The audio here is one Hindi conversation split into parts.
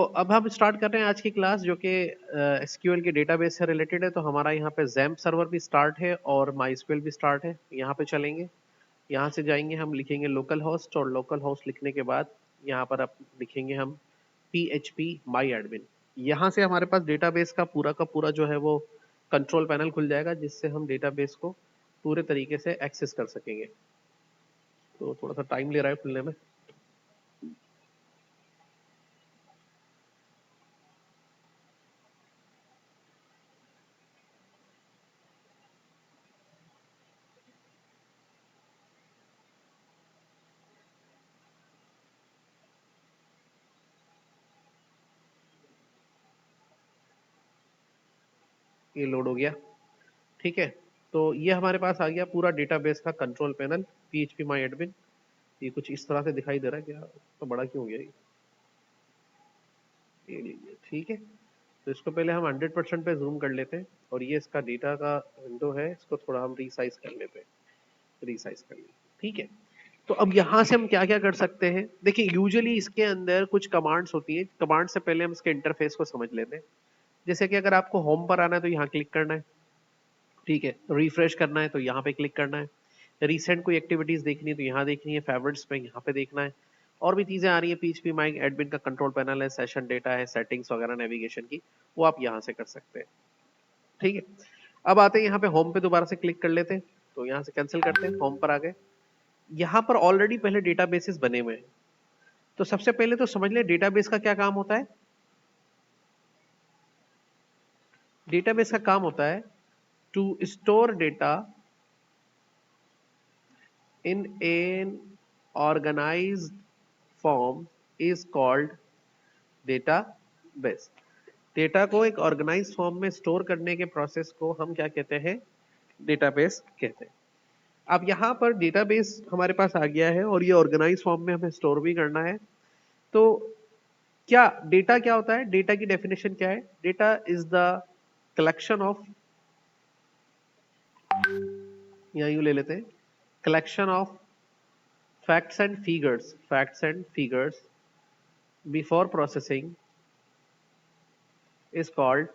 अब हम स्टार्ट कर रहे हैं आज की क्लास जो कि एसक्यूएल के डेटाबेस से रिलेटेड है। तो हमारा यहाँ पे जैम्प सर्वर भी स्टार्ट है और माईएसक्यूएल भी स्टार्ट है। यहाँ पे चलेंगे, यहाँ से जाएंगे, हम लिखेंगे लोकल होस्ट और लोकल होस्ट लिखने के बाद यहाँ पर अब लिखेंगे हम PHP माई एडमिन। यहाँ से हमारे पास डेटाबेस का पूरा जो है वो कंट्रोल पैनल खुल जाएगा जिससे हम डेटाबेस को पूरे तरीके से एक्सेस कर सकेंगे। तो थोड़ा सा टाइम ले रहा है खुलने में। ये लोड हो गया, ठीक है। तो ये हमारे पास आ गया पूरा डेटाबेस का कंट्रोल पैनल PHP माई एडमिन। ये कुछ इस तरह से दिखाई दे रहा है, क्या तो बड़ा क्यों हो गया ये लीजिए, ठीक है। तो इसको पहले हम 100% पे जूम कर लेते हैं और ये इसका डेटा का विंडो है, इसको थोड़ा हम रीसाइज कर लेते हैं, रीसाइज कर लेते, ठीक है। तो अब यहाँ से हम क्या क्या कर सकते हैं, देखिए यूजुअली इसके अंदर कुछ कमांड्स होती हैं। कमांड से पहले हम इसके इंटरफेस को समझ लेते हैं। जैसे कि अगर आपको होम पर आना है तो यहाँ क्लिक करना है, ठीक है। रिफ्रेश करना है तो यहाँ पे क्लिक करना है। रिसेंट कोई एक्टिविटीज देखनी है तो यहाँ देखनी है, फेवरेट्स पे यहाँ पे देखना है। और भी चीजें आ रही है, PHP माई एडमिन का कंट्रोल पैनल है, सेशन डेटा है, सेटिंग्स वगैरह नेविगेशन की, वो आप यहाँ से कर सकते हैं, ठीक है। अब आते हैं यहाँ पे होम पे, दोबारा से क्लिक कर लेते हैं। तो यहाँ से कैंसिल करते हैं, होम पर आ गए। यहाँ पर ऑलरेडी पहले डेटाबेसेस बने हुए हैं। तो सबसे पहले तो समझ लें डेटाबेस का क्या काम होता है। डेटाबेस का काम होता है to store data in an organized form is called database। Data को एक ऑर्गेनाइज फॉर्म में स्टोर करने के प्रोसेस को हम क्या कहते हैं, डेटाबेस कहते हैं। अब यहाँ पर डेटाबेस हमारे पास आ गया है और ये ऑर्गेनाइज फॉर्म में हमें स्टोर भी करना है। तो क्या डेटा क्या होता है, डेटा की डेफिनेशन क्या है। Data is the collection of, यहाँ यूं ले लेते हैं, collection of facts and figures before processing is called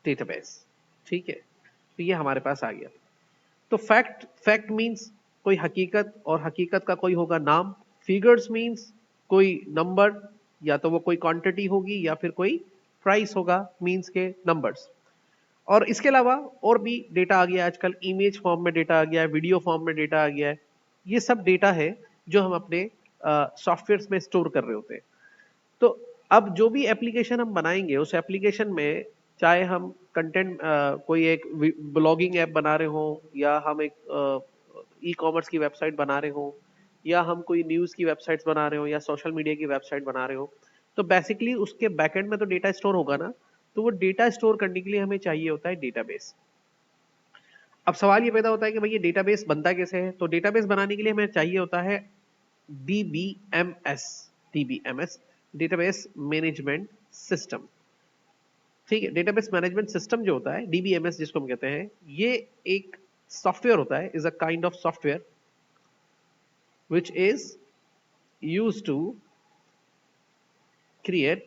database, ठीक है। तो ये हमारे पास आ गया। तो फैक्ट मींस कोई हकीकत, और हकीकत का कोई होगा नाम। फिगर्स मींस कोई नंबर, या तो वो कोई क्वांटिटी होगी या फिर कोई प्राइस होगा, मींस के नंबर्स। और इसके अलावा और भी डेटा आ गया आजकल, इमेज फॉर्म में डेटा आ गया है, वीडियो फॉर्म में डेटा आ गया है। ये सब डेटा है जो हम अपने सॉफ्टवेयर में स्टोर कर रहे होते हैं। तो अब जो भी एप्लीकेशन हम बनाएंगे उस एप्लीकेशन में, चाहे हम कंटेंट कोई एक ब्लॉगिंग ऐप बना रहे हो, या हम एक ई कॉमर्स की वेबसाइट बना रहे हो, या हम कोई न्यूज़ की वेबसाइट्स बना रहे हो, या सोशल मीडिया की वेबसाइट बना रहे हो, तो बेसिकली उसके बैकएंड में तो डेटा स्टोर होगा ना। तो वो डेटा स्टोर करने के लिए हमें चाहिए होता है डेटाबेस। अब सवाल ये पैदा होता है कि भाई ये डेटाबेस बनता कैसे है। तो डेटाबेस बनाने के लिए हमें चाहिए होता है DBMS, DBMS database management system, ठीक है। डेटाबेस मैनेजमेंट सिस्टम जो होता है, DBMS जिसको हम कहते हैं, ये एक सॉफ्टवेयर होता है, is a kind of software which is used to create,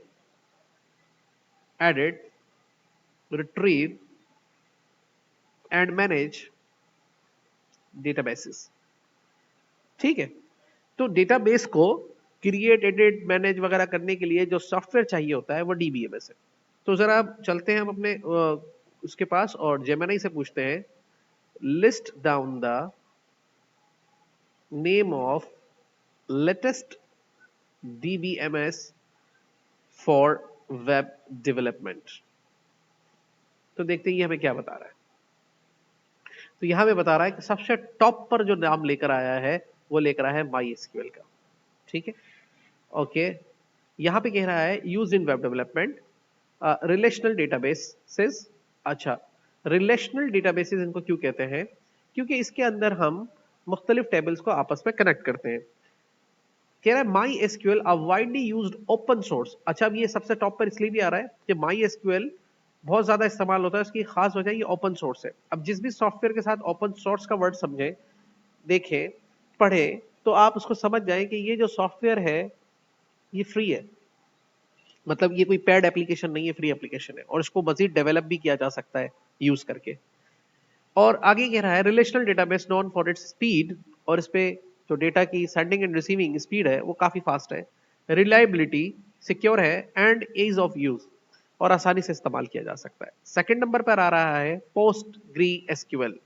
edit, retrieve and manage databases, ठीक है। तो डेटाबेस को क्रिएट, एडिट, मैनेज वगैरह करने के लिए जो सॉफ्टवेयर चाहिए होता है वो DBMS है। तो जरा आप चलते हैं हम अपने उसके पास और जेमिनी से पूछते हैं, list down the name of latest DBMS for web development. तो देखते हैं ये हमें क्या बता रहा है। तो यहां में बता रहा है कि सबसे टॉप पर जो नाम लेकर आया है वो लेकर आया है MySQL का, ठीक है। ओके, यहां पे कह रहा है use in web development relational databases. अच्छा, रिलेशनल डेटाबेसेस इनको क्यों कहते हैं, क्योंकि इसके अंदर हम मुख्तलिफ टेबल्स को आपस में कनेक्ट करते हैं। कह रहा है MySQL a widely used open source. अच्छा, अब ये सबसे टॉप पर इसलिए भी आ रहा है कि MySQL बहुत ज्यादा इस्तेमाल होता है, उसकी खास वजह ये ओपन सोर्स है। अब जिस भी सॉफ्टवेयर के साथ ओपन सोर्स का वर्ड समझे, देखें, पढ़े, तो आप उसको समझ जाएं कि ये जो सॉफ्टवेयर है ये फ्री है, मतलब ये कोई पेड एप्लीकेशन नहीं है, फ्री एप्लीकेशन है और इसको मजीद डेवलप भी किया जा सकता है यूज करके। और आगे कह रहा है relational database known for its speed, और इस पे जो डेटा की सेंडिंग एंड रिसीविंग स्पीड है वो काफी फास्ट है, रिलायबिलिटी सिक्योर है एंड ईज ऑफ यूज, और आसानी से इस्तेमाल किया जा सकता है। सेकंड नंबर पर आ रहा है पोस्ट ग्री एसक्यूएल,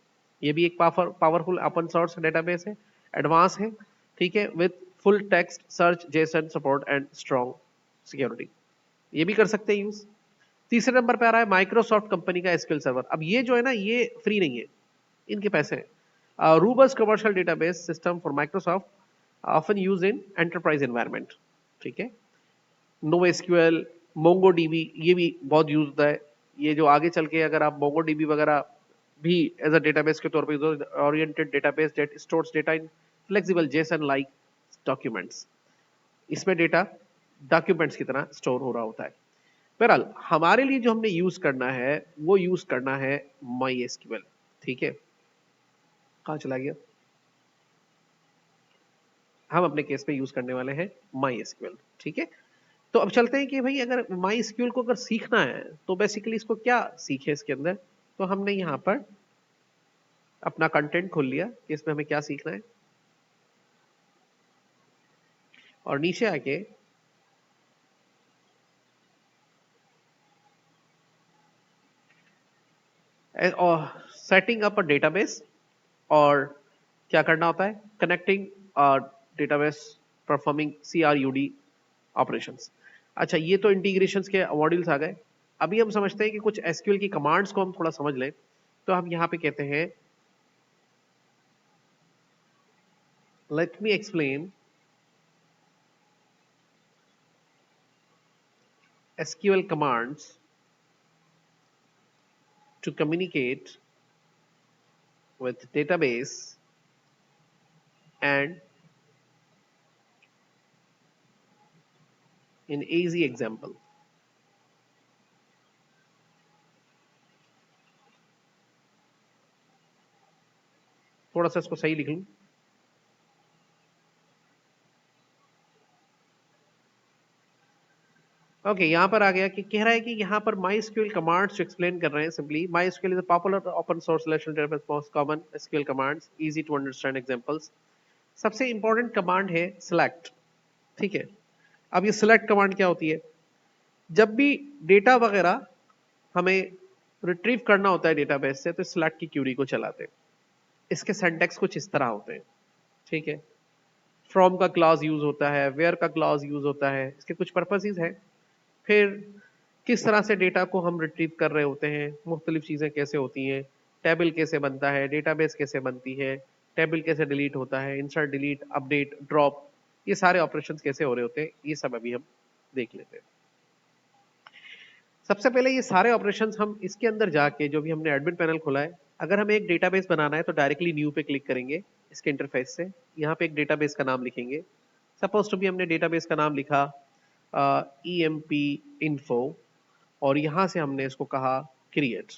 ये भी एक पावरफुल ओपन सोर्स डेटाबेस है, एडवांस है, ठीक है, with full text search Jason support and strong security, ये भी कर सकते हैं यूज। तीसरे नंबर पे आ रहा है माइक्रोसॉफ्ट कंपनी का एसक्यूएल सर्वर। अब ये जो है ना ये फ्री नहीं है, इनके पैसे हैं। रूबस commercial database system for Microsoft often use in enterprise environment, ठीक है। नो एसक्यूएल, मोंगो डीबी, ये भी बहुत यूज होता है। ये जो आगे चल के अगर आप मोंगो डीबी वगैरह भी एज अ डेटाबेस के तौर पर oriented database that stores data in flexible Jason like documents, इसमें डेटा डॉक्यूमेंट्स की तरह स्टोर हो रहा होता है। बहरहाल हमारे लिए जो हमने यूज करना है वो यूज करना है माई एसक्यूएल, ठीक है। कहां चला गया, हम अपने केस में यूज करने वाले हैं माई एसक्यूएल, ठीक है। तो अब चलते हैं कि भाई अगर माई एसक्यूएल को अगर सीखना है तो बेसिकली इसको क्या सीखे इसके अंदर। तो हमने यहां पर अपना कंटेंट खोल लिया कि इसमें हमें क्या सीखना है, और नीचे आके सेटिंग अप अ डेटाबेस, और क्या करना होता है, connecting database performing CRUD operations. अच्छा, ये तो इंटीग्रेशंस के मॉड्यूल्स आ गए। अभी हम समझते हैं कि कुछ एसक्यूएल की कमांड्स को हम थोड़ा समझ लें। तो हम यहां पे कहते हैं let me explain SQL commands to communicate with database and in easy example। थोड़ा सा इसको सही लिख लूं। ओके, यहां पर आ गया कि कह रहा है कि यहां पर MySQL कमांड्स एक्सप्लेन कर रहे हैं। Simply MySQL is a popular open source relational database, most common SQL commands, easy to understand examples. सबसे इंपॉर्टेंट कमांड है सिलेक्ट, ठीक है। अब ये सिलेक्ट कमांड क्या होती है, जब भी डेटा वगैरह हमें रिट्रीव करना होता है डेटाबेस से तो सिलेक्ट की क्यूरी को चलाते हैं। इसके सिंटैक्स कुछ इस तरह होते हैं, ठीक है। फ्रॉम का क्लॉज यूज होता है, वेयर का क्लॉज यूज होता है, इसके कुछ पर्पसेस हैं। फिर किस तरह से डेटा को हम रिट्रीव कर रहे होते हैं, मुख्तलिफ चीज़ें कैसे होती हैं, टेबल कैसे बनता है, डेटाबेस कैसे बनती है, टेबल कैसे डिलीट होता है, इंसर्ट डिलीट अपडेट ड्रॉप, ये सारे ऑपरेशन कैसे हो रहे होते हैं, ये सब अभी हम देख लेते हैं। सबसे पहले ये सारे ऑपरेशंस हम इसके अंदर जाके जो भी हमने एडमिन पैनल खोला है, अगर हमें एक डेटाबेस बनाना है तो डायरेक्टली न्यू पे क्लिक करेंगे इसके इंटरफेस से। यहाँ पे एक डेटाबेस का नाम लिखेंगे, सपोज टू भी हमने डेटाबेस का नाम लिखा EMP info, और यहाँ से हमने इसको कहा क्रिएट,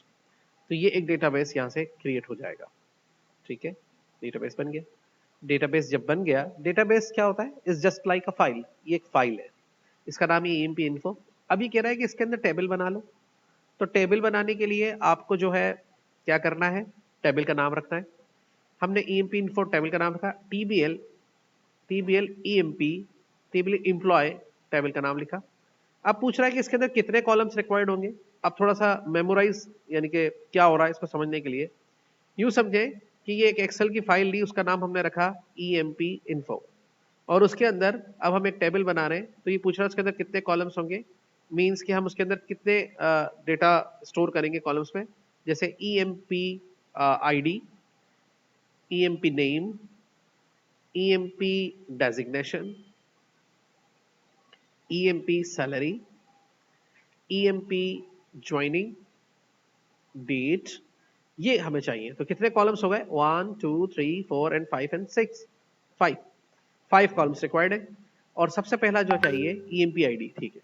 तो ये एक डेटाबेस यहाँ से क्रिएट हो जाएगा, ठीक है। डेटाबेस बन गया। डेटाबेस जब बन गया, डेटाबेस क्या होता है, is just like a file, ये एक फाइल है, इसका नाम है EMP info। अब ये कह रहा है कि इसके अंदर टेबल बना लो, तो टेबल बनाने के लिए आपको जो है क्या करना है, टेबल का नाम रखना है। हमने EMP info टेबल का नाम रखा, TBL EMP table employee table का नाम लिखा। अब पूछ रहा है कि इसके अंदर कितने कॉलम्स रिक्वायर्ड होंगे। अब थोड़ा सा मेमोराइज यानी कि क्या हो रहा है इसको समझने के लिए यूं समझे कि ये एक एक्सेल की फाइल ली, उसका नाम हमने रखा EMP info, और उसके अंदर अब हम एक टेबल बना रहे हैं, तो ये पूछ रहा है उसके अंदर कितने कॉलम्स होंगे, मींस कि हम उसके अंदर कितने डेटा स्टोर करेंगे कॉलम्स में, जैसे EMP ID, EMP name, EMP designation, EMP salary, EMP joining date, ये हमें चाहिए। तो कितने कॉलम्स हो गए, 1 2 3 4 एंड 5 एंड 6, 5 कॉलम्स रिक्वायर्ड है। और सबसे पहला जो चाहिए EMP ID, ठीक है।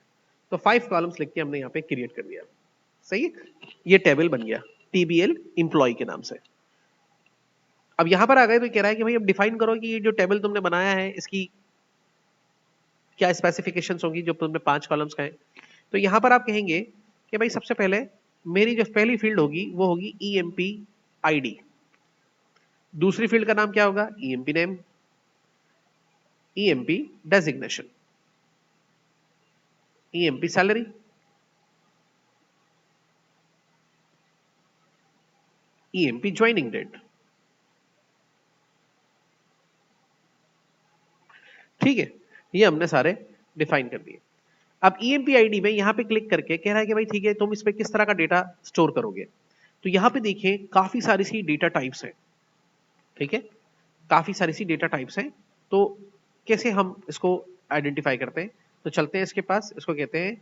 तो 5 कॉलम्स लिख के हमने यहाँ पे क्रिएट कर दिया, सही है। ये टेबल बन गया TBL एम्प्लॉय के नाम से। अब यहां पर आ गए तो कह रहा है कि भाई अब डिफाइन करो कि ये जो टेबल तुमने बनाया है इसकी क्या स्पेसिफिकेशंस होंगी जो तुमने 5 कॉलम्स का है। तो यहां पर आप कहेंगे कि भाई सबसे पहले मेरी जो पहली फील्ड होगी वो होगी ईएमपी आईडी। दूसरी फील्ड का नाम क्या होगा, EMP name, EMP designation, EMP salary, EMP joining date. ठीक है, ये हमने सारे डिफाइन कर दिए। अब ईएमपी आईडी में यहां पे क्लिक करके कह रहा है कि भाई ठीक है तुम इसमें किस तरह का डेटा स्टोर करोगे। तो यहां पे देखिए काफी सारी सी डेटा टाइप्स हैं। ठीक है, काफी सारी सी डेटा टाइप्स हैं। तो कैसे हम इसको आइडेंटिफाई करते हैं, तो चलते हैं इसके पास, इसको कहते हैं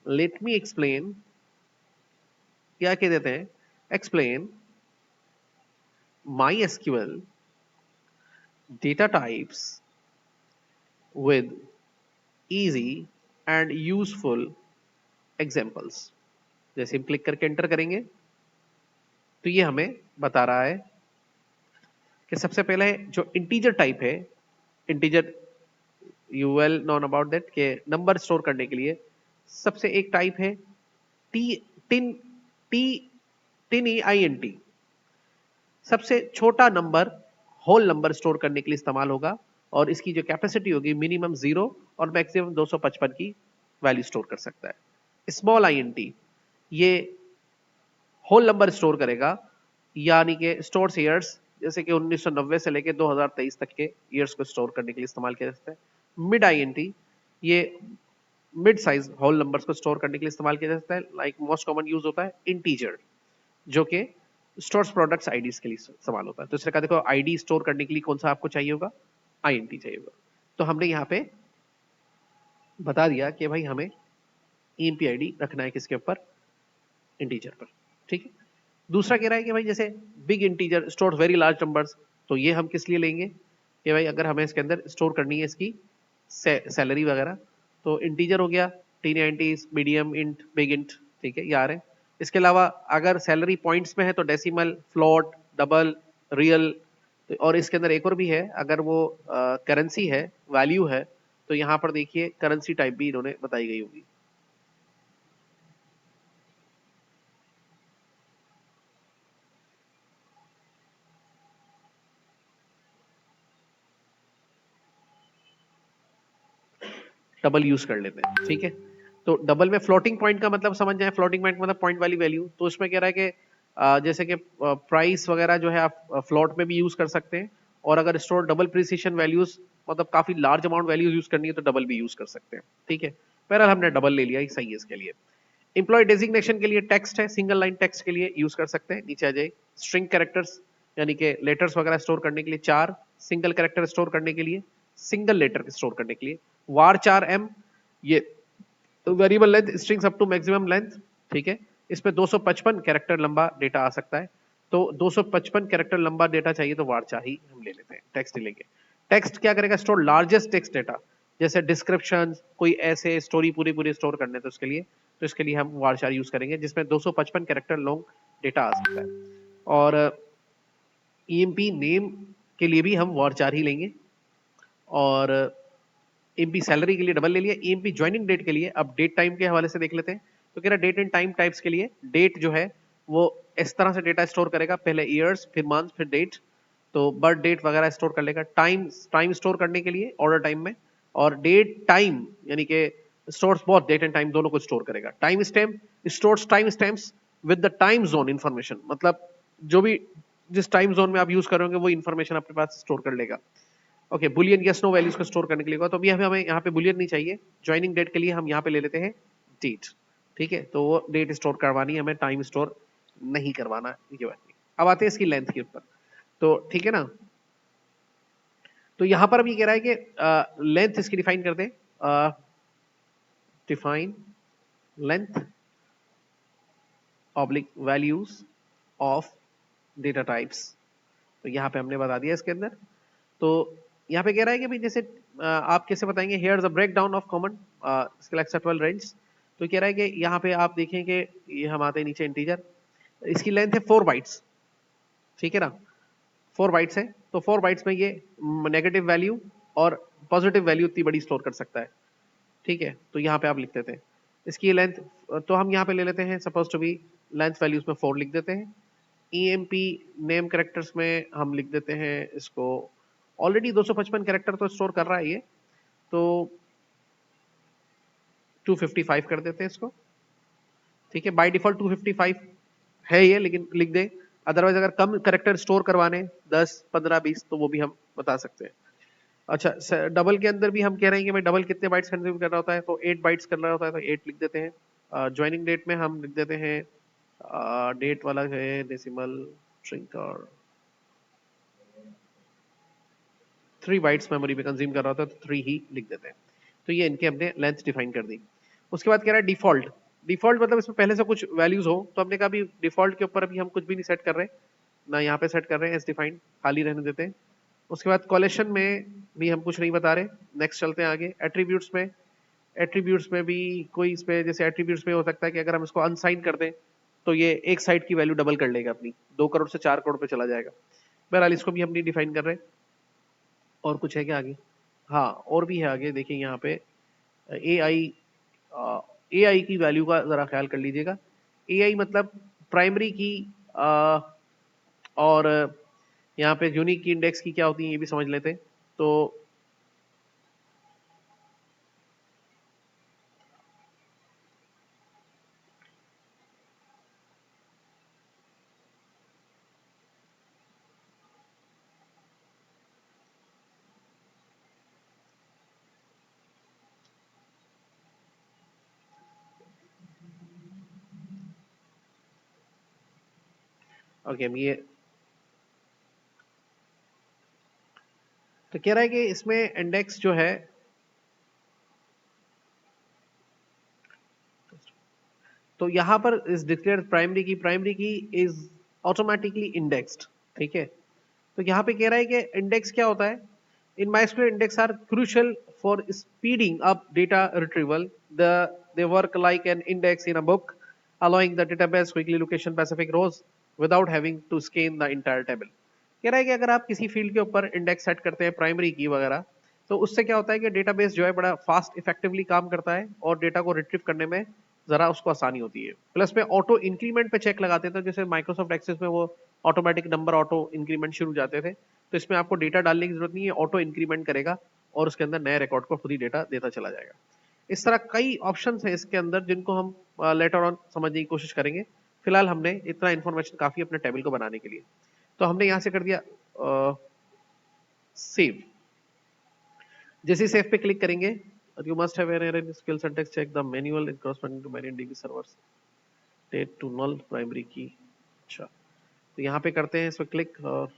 लेट मी एक्सप्लेन, क्या कह देते हैं, explain my SQL data types with easy and useful examples. जैसे हम क्लिक करके एंटर करेंगे तो ये हमें बता रहा है कि सबसे पहले जो इंटीजर टाइप है, integer you well known about that के नंबर स्टोर करने के लिए सबसे एक टाइप है T tin T tin E I N T. सबसे छोटा नंबर होल नंबर स्टोर करने के लिए इस्तेमाल होगा और इसकी जो कैपेसिटी होगी मिनिमम 0 और मैक्सिमम 255 की वैल्यू स्टोर कर सकता है। स्मॉल आई एन टी ये होल नंबर स्टोर करेगा, यानी कि स्टोर ईयर्स जैसे कि 1990 से लेकर 2023 तक के ईयर्स को स्टोर करने के लिए इस्तेमाल किया जाता है। मिड आईएनटी ये मिड साइज होल नंबर्स को स्टोर करने के लिए इस्तेमाल किया जाता है। लाइक मोस्ट कॉमन यूज होता है इंटीजर, जो कि स्टोर्स प्रोडक्ट्स आईडीज के लिए इस्तेमाल होता है। तो इसलिए कहा देखो आईडी स्टोर करने के लिए कौन सा आपको चाहिए होगा, आईएनटी चाहिए होगा। तो हमने यहाँ पे बता दिया कि भाई हमें ईएमपी आईडी रखना है किसके ऊपर, इंटीजर पर। ठीक है, दूसरा कह रहा है कि भाई जैसे big integer store very large numbers, तो ये हम किस लिए लेंगे कि भाई अगर हमें इसके अंदर स्टोर करनी है इसकी सैलरी वगैरह, तो इंटीजर हो गया, T nineties, medium int, big int. ठीक है, ये आ रहे हैं। इसके अलावा अगर सैलरी पॉइंट्स में है तो डेसिमल, फ्लोट, डबल, रियल। और इसके अंदर एक और भी है, अगर वो करेंसी है, वैल्यू है, तो यहाँ पर देखिए करेंसी टाइप भी इन्होंने बताई गई होगी। डबल यूज कर लेते हैं। ठीक है, तो डबल में फ्लोटिंग पॉइंट का मतलब समझ जाए, फ्लोटिंग पॉइंट मतलब पॉइंट वाली वैल्यू। तो उसमें कह रहा है कि जैसे कि प्राइस वगैरह जो है आप फ्लोट में भी यूज कर सकते हैं, और अगर स्टोर डबल प्रिसिशन वैल्यूज मतलब काफी लार्ज अमाउंट वैल्यूज यूज करनी है तो डबल भी यूज कर सकते हैं। ठीक है, बहरहाल हमने डबल ले लिया, सही है इसके लिए। एम्प्लॉय डेजिग्नेशन के लिए टेक्स्ट है, सिंगल लाइन टेक्स्ट के लिए यूज कर सकते हैं, नीचे आ जाए। स्ट्रिंग कैरेक्टर्स यानी कि लेटर्स वगैरह स्टोर करने के लिए 4, सिंगल कैरेक्टर स्टोर करने के लिए, सिंगल लेटर स्टोर करने के लिए वार 4m, ये variable length strings up to maximum length. ठीक है, इसमें 255 कैरेक्टर लंबा डेटा आ सकता है, तो 255 कैरेक्टर लंबा डेटा चाहिए तो वार 4 ही हम ले लेते हैं, टेक्स्ट ही लेंगे। टेक्स्ट क्या करेगा, स्टोर लार्जेस्ट टेक्स्ट डेटा, जैसे डिस्क्रिप्शन, कोई ऐसे स्टोरी पूरी पूरी स्टोर करने तो उसके लिए, तो इसके लिए हम वार 4 यूज करेंगे जिसमें 255 कैरेक्टर लॉन्ग डेटा आ सकता है। और ईएमपी नेम के लिए भी हम वार 4 ही लेंगे। और ईएमपी सैलरी के लिए डबल ले लिया। ईएमपी ज्वाइनिंग डेट के लिए अब डेट टाइम के हवाले से देख लेते हैं। तो कह रहा डेट एंड टाइम टाइप्स के लिए डेट जो है वो इस तरह से डेटा स्टोर करेगा, पहले ईयर्स, फिर मंथ, फिर डेट, तो बर्थ डेट वगैरह स्टोर कर लेगा। टाइम टाइम स्टोर करने के लिए ऑर्डर टाइम में, और डेट टाइम यानी कि stores both date and time दोनों को स्टोर करेगा। Time stamp stores time stamps with the time zone information, मतलब जो भी जिस टाइम जोन में आप यूज करोगे वो इंफॉर्मेशन अपने पास स्टोर कर लेगा। Okay, boolean yes no values को स्टोर करने के लिए होगा, तो अभी हमें यहाँ पे बुलियन नहीं चाहिए। ज्वाइनिंग डेट के लिए हम यहाँ पे ले लेते हैं डेट। ठीक है, तो वो डेट स्टोर करवानी है हमें, टाइम स्टोर नहीं करवाना, ये बात नहीं। अब आते हैं इसकी लेंथ के ऊपर। तो ठीक है ना, तो यहां पर अभी कह रहा है कि लेंथ इसकी डिफाइन कर दें, define length oblique values of data types. तो यहाँ पे हमने बता दिया इसके अंदर। तो यहाँ पे कह रहा है कि भाई जैसे आप कैसे बताएंगे, here the break down of common scale acceptable range. तो कह रहा है कि यहाँ पे आप देखें कि ये हम आते हैं नीचे इंटीजर, इसकी लेंथ है 4 बाइट्स। ठीक है ना, 4 बाइट्स है, तो 4 बाइट्स में ये नेगेटिव वैल्यू और पॉजिटिव वैल्यू उतनी बड़ी स्टोर कर सकता है। ठीक है, तो यहाँ पे आप लिख देते हैं इसकी लेंथ। तो हम यहाँ पे ले लेते हैं suppose to be length values में 4 लिख देते हैं। EMP नेम कैरेक्टर्स में हम लिख देते हैं इसको, ऑलरेडी 255 कैरेक्टर तो स्टोर कर रहा है ये, तो 255 कर देते हैं इसको। ठीक है, बाय डिफॉल्ट 255 है ये, लेकिन लिख दे। अदरवाइज अगर कम कैरेक्टर स्टोर करवाने 10 15 20 तो वो भी हम बता सकते हैं। अच्छा, डबल के अंदर भी हम कह रहे हैं कि भाई डबल कितने बाइट्स कंज्यूम कर रहा होता है, तो 8 बाइट्स कर रहा होता है, तो 8 लिख देते हैं। ज्वाइनिंग डेट में हम लिख देते हैं, डेट वाला है डेसिमल स्ट्रिंग और 3 बाइट्स मेमोरी में कंज्यूम कर रहा होता है, तो 3 ही लिख देते हैं। तो ये इनके हमने लेंथ डिफाइन कर दी। उसके बाद कह रहा है डिफॉल्ट। डिफॉल्ट मतलब इसमें पहले से कुछ वैल्यूज हो, तो हमने कहा अभी डिफॉल्ट के ऊपर अभी हम कुछ भी नहीं सेट कर रहे, ना यहाँ पे सेट कर रहे हैं, एज डिफाइंड खाली रहने देते हैं। उसके बाद कॉलेशन में भी हम कुछ नहीं बता रहे। नेक्स्ट चलते हैं आगे एट्रीब्यूट्स में। एट्रीब्यूट्स में भी कोई इसमें, जैसे एट्रीब्यूट्स में हो सकता है कि अगर हम इसको अनसाइन कर दें तो ये एक साइड की वैल्यू डबल कर लेगा अपनी, 2 करोड़ से 4 करोड़ पे चला जाएगा। बहरहाल इसको भी हम नहीं डिफाइन कर रहे। और कुछ है क्या आगे? हाँ, और भी है आगे, देखिए यहाँ पे ए आई, ए आई की वैल्यू का जरा ख्याल कर लीजिएगा। ए आई मतलब प्राइमरी की, और यहाँ पे यूनिक की इंडेक्स की क्या होती है ये भी समझ लेते हैं। तो ओके, हम ये तो कह रहा है कि इसमें इंडेक्स जो है, तो यहाँ पर इस डिक्लेयर प्राइमरी की इज ऑटोमेटिकली इंडेक्स्ड। ठीक है, तो यहाँ पे कह रहा है कि इंडेक्स क्या होता है। In MySQL index are crucial for speeding up data retrieval. They work like an index in a book, allowing the database quickly location specific rows without having to scan the entire table। कह रहा है कि अगर आप किसी फील्ड के ऊपर इंडेक्स सेट करते हैं प्राइमरी की वगैरह, तो उससे क्या होता है कि डेटाबेस जो है बड़ा फास्ट इफेक्टिवली काम करता है और डेटा को रिट्रीव करने में जरा उसको आसानी होती है। प्लस में ऑटो इंक्रीमेंट पे चेक लगाते थे, जैसे माइक्रोसॉफ्ट एक्सेस में वो ऑटोमेटिक नंबर ऑटो इंक्रीमेंट शुरू जाते थे, तो इसमें आपको डेटा डालने की जरूरत नहीं है, ऑटो इंक्रीमेंट करेगा और उसके अंदर नए रिकॉर्ड को खुद ही डेटा देता चला जाएगा। इस तरह कई ऑप्शंस हैं इसके अंदर जिनको हम लेटर ऑन समझने की कोशिश करेंगे। फिलहाल हमने इतना इन्फॉर्मेशन काफी अपने टेबल को बनाने के लिए। तो हमने यहाँ से कर दिया सेव। जैसे सेव पे क्लिक करेंगे, you must have an error in SQL syntax, check the manual in corresponding to many DB servers, date to null primary key. अच्छा, तो यहाँ पे करते हैं इस पे क्लिक, और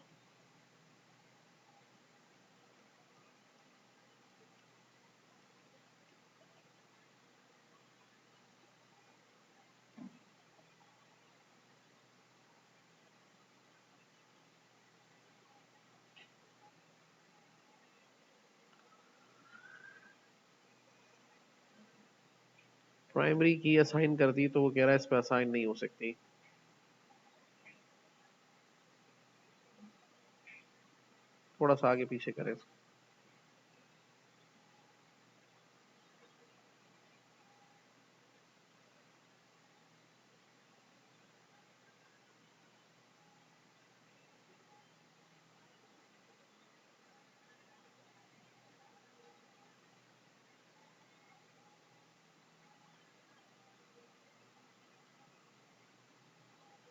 प्राइमरी की असाइन कर दी, तो वो कह रहा है इस पे असाइन नहीं हो सकती। थोड़ा सा आगे पीछे करें इसको।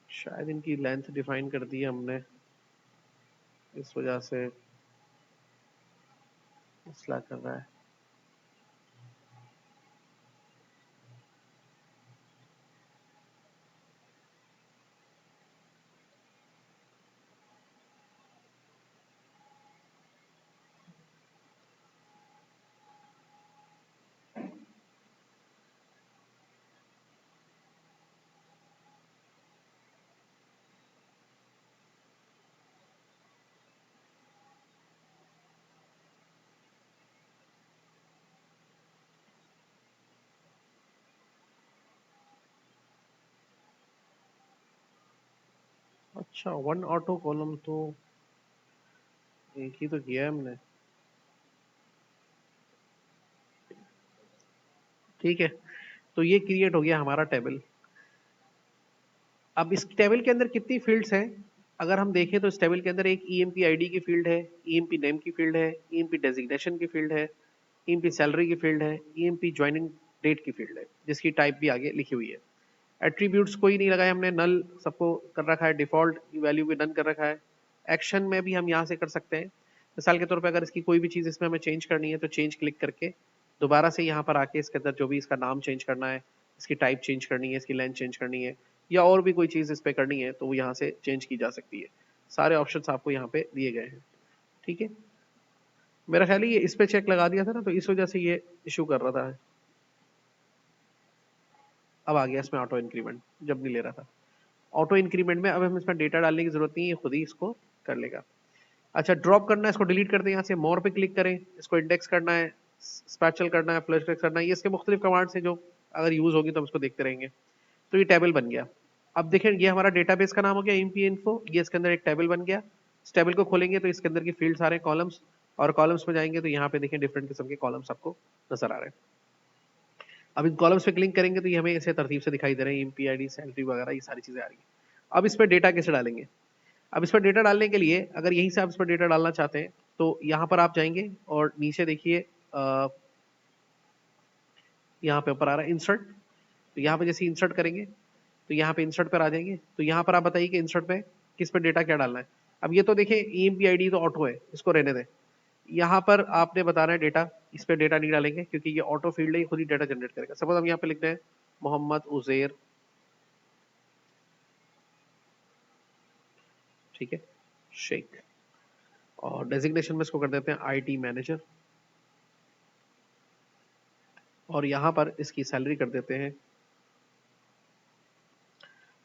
शायद इनकी लेंथ डिफाइन कर दी है हमने, इस वजह से मसला कर रहा है। अच्छा, वन ऑटो कॉलम तो एक ही तो किया है हमने। ठीक है, तो ये क्रिएट हो गया हमारा टेबल। अब इस टेबल के अंदर कितनी फील्ड्स हैं, अगर हम देखें तो इस टेबल के अंदर एक ईएमपी आईडी की फील्ड है, ईएमपी नेम की फील्ड है, ईएमपी डेजिग्नेशन की फील्ड है, ईएमपी सैलरी की फील्ड है, ईएमपी ज्वाइनिंग डेट की फील्ड है, जिसकी टाइप भी आगे लिखी हुई है। एट्रीब्यूट्स कोई नहीं लगाए हमने, नल सबको कर रखा है, डिफॉल्ट वैल्यू भी नन कर रखा है। एक्शन में भी हम यहाँ से कर सकते हैं, मिसाल के तौर पे अगर इसकी कोई भी चीज़ इसमें हमें चेंज करनी है तो चेंज क्लिक करके दोबारा से यहाँ पर आके इसके अंदर जो भी इसका नाम चेंज करना है, इसकी टाइप चेंज करनी है, इसकी लेंथ चेंज करनी है, या और भी कोई चीज़ इस पर करनी है तो वो यहाँ से चेंज की जा सकती है। सारे ऑप्शन आपको यहाँ पे दिए गए हैं। ठीक है, मेरा ख्याल है ये इस पे चेक लगा दिया था ना, तो इस वजह से ये इशू कर रहा था। अब आ गया इसमें ऑटो इंक्रीमेंट, जब नहीं ले रहा था। ऑटो इंक्रीमेंट में अब हम इसमें डेटा डालने की जरूरत नहीं है, खुद ही इसको कर लेगा। अच्छा, ड्रॉप करना है, इसको डिलीट कर दें, यहाँ से मोर पे क्लिक करें, इसको इंडेक्स करना है, स्पेशल करना है, फ्लश टेक्स्ट करना है, ये इसके मुख्तलिफ कमांड्स हैं जो अगर यूज होगी तो हम इसको देखते रहेंगे। तो ये टेबल बन गया। अब देखें, ये हमारा डेटाबेस का नाम हो गया ईएमपी इन्फो, ये इसके अंदर एक टेबल बन गया। इस टेबल को खोलेंगे तो इसके अंदर की फील्ड सारे कॉलम्स, और कॉलम्स में जाएंगे तो यहाँ पे देखें डिफरेंट किस्म के कॉलम्स आपको नजर आ रहे हैं। अब इन कॉलम्स पे क्लिक करेंगे तो ये हमें ऐसे तरतीब से दिखाई दे रहे हैं, ईएमपी आईडी, सैलरी वगैरह, ये सारी चीजें आ रही है। अब इस पर डेटा कैसे डालेंगे? अब इस पर डेटा डालने के लिए अगर यहीं से आप इस पर डेटा डालना चाहते हैं तो यहाँ पर आप जाएंगे और नीचे देखिए यहाँ पे ऊपर आ रहा है इंसर्ट। तो यहाँ पे जैसे इंसर्ट करेंगे तो यहाँ पे इंसर्ट पर आ जाएंगे, तो यहाँ पर आप बताइए कि इंसर्ट पे किस पे डेटा क्या डालना है। अब ये तो देखिए ईएमपी आईडी तो ऑटो है, इसको रहने दें। यहाँ पर आपने बताना है डेटा, इस पे डेटा नहीं डालेंगे क्योंकि ये ऑटो फील्ड है, ये खुद ही डेटा जनरेट करेगा। सपोज हम यहाँ पे लिखते हैं मोहम्मद उजैर, ठीक है, शेख, और डेजिग्नेशन में इसको कर देते हैं आईटी मैनेजर, और यहाँ पर इसकी सैलरी कर देते हैं,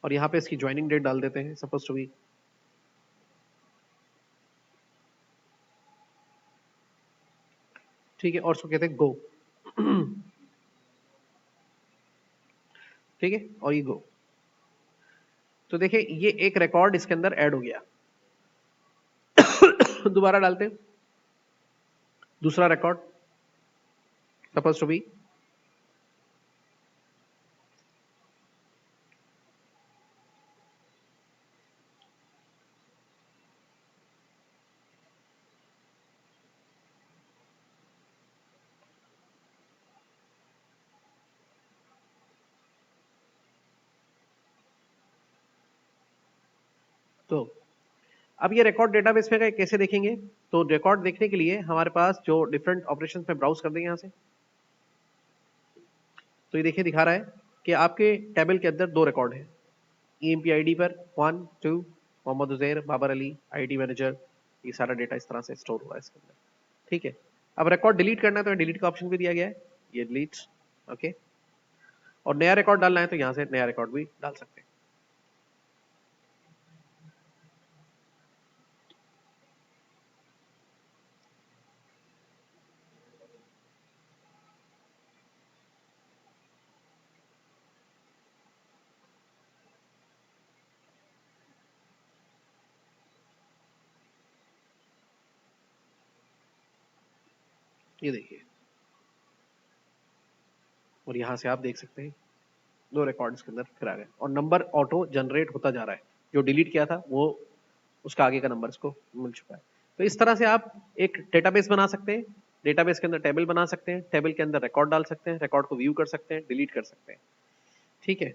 और यहाँ पे इसकी ज्वाइनिंग डेट डाल देते हैं, सपोज टू बी ठीक है, और उसको कहते हैं गो। ठीक है, और ये गो। तो देखिए ये एक रिकॉर्ड इसके अंदर ऐड हो गया। दोबारा डालते हैं दूसरा रिकॉर्ड, सपोज टू बी तो अब ये रिकॉर्ड डेटाबेस में गए, कैसे देखेंगे? तो रिकॉर्ड देखने के लिए हमारे पास जो डिफरेंट ऑपरेशंस में ब्राउज कर देंगे यहाँ से। तो ये देखिए दिखा रहा है कि आपके टेबल के अंदर दो रिकॉर्ड है, ईएमपी आईडी पर 1 2 मोहम्मद उजैर, बाबर अली, आईटी मैनेजर, ये सारा डेटा इस तरह से स्टोर हुआ है इसके अंदर। ठीक है, अब रिकॉर्ड डिलीट करना है तो डिलीट का ऑप्शन भी दिया गया है, ये डिलीट। ओके, और नया रिकॉर्ड डालना है तो यहाँ से नया रिकॉर्ड भी डाल सकते हैं। ये देखिए, और यहाँ से आप देख सकते हैं दो रिकॉर्ड्स के अंदर फिर आ गए, और नंबर ऑटो जनरेट होता जा रहा है। जो डिलीट किया था वो उसका आगे का नंबर इसको मिल चुका है। तो इस तरह से आप एक डेटाबेस बना सकते हैं, डेटाबेस के अंदर टेबल बना सकते हैं, टेबल के अंदर रिकॉर्ड डाल सकते हैं, रिकॉर्ड को व्यू कर सकते हैं, डिलीट कर सकते हैं। ठीक है।